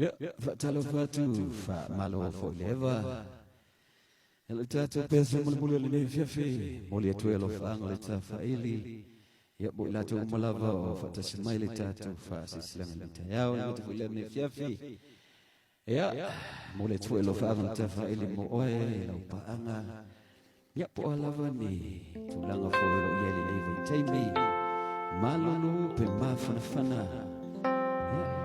Ya, fatalo fatu fa malo fo leva. El tatu pesa mulmul le fiafi, moli tuelo fa ngole ta faili. Ya bo la tu malava fata smaili tatu fa islam tayao ngutu le fiafi. Ya, moli tuelo fa ngole ta faili mo oe la paanga. Ya po lava ni tulanga fo lo yeli le taimi. Malo no pe mafana.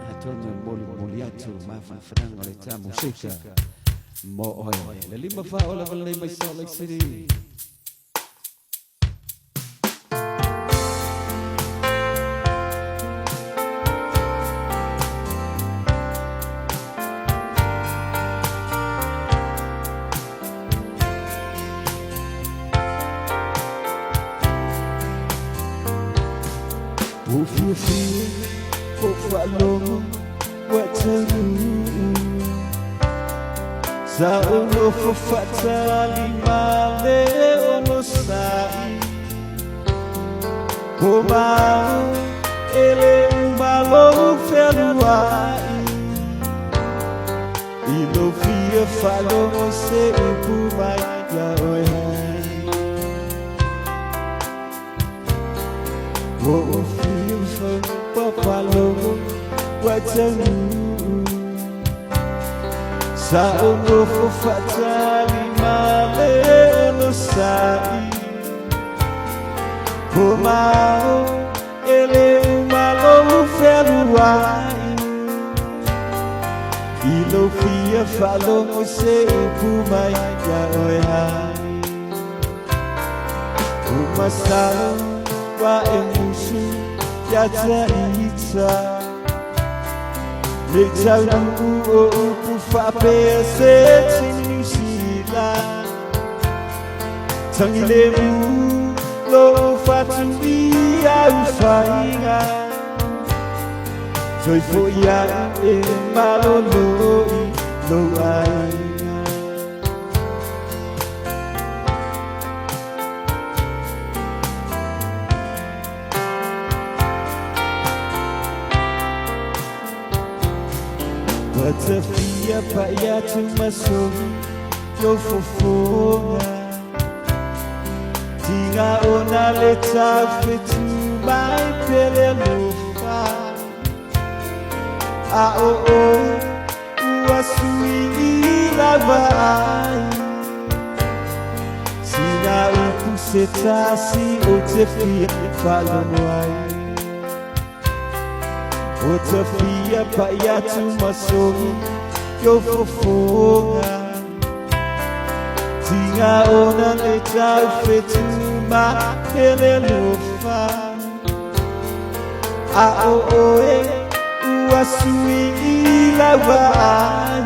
Atona moliatu mafan frango le tamu shika mo oil le lima fa ola vale mai Salt Lake City Follow what to do. Saulo for fatali male ono sai. Koma ele malo feluai. Ilo fia falo se upumai ya oihai. Wo fia follow what's a new Saulo for fatali male no sai Koma ele malo feluai Ilo fia falo se upumai ya oihai Uma salo wa emusu Yata ita Leta luo upufa pese Tinusila Tangilemu Lo fatui au fainga Joyful ya e maloloi Lo ainga Watafia paya tumasomi yo fofonga Tinga ona leta fetu mai pele lofa A o o uasui lavai Sina upuseta si otefia faloai Watafia paya tumasomi yo fofonga Tinga ona leta fetu ma hele lofa A o o e uasui ilawai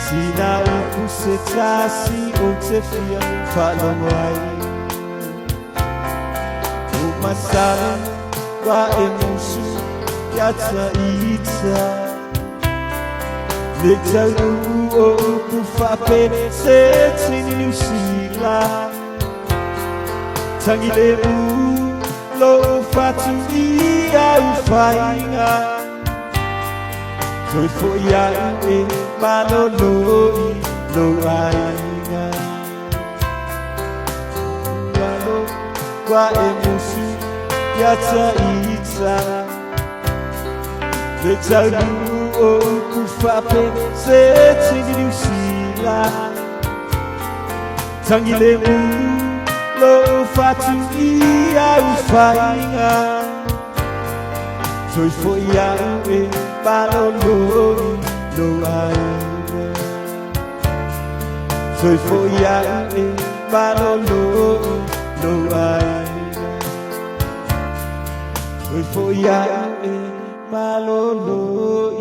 Sina upuseta si otefia falomai Umasara wa emusu yata ita Leta luo kufape se tinusila Tangilemu lo fatu ia ufainga Joyful ya e maloloi lo ainga Malo wa emusu Yata ita Leta luo kufape se tinusila Tangilemu lo fatu ia ufainga Joyful ya e maloloi lo ainga Joyful ya e maloloi lo ainga Foi a malolo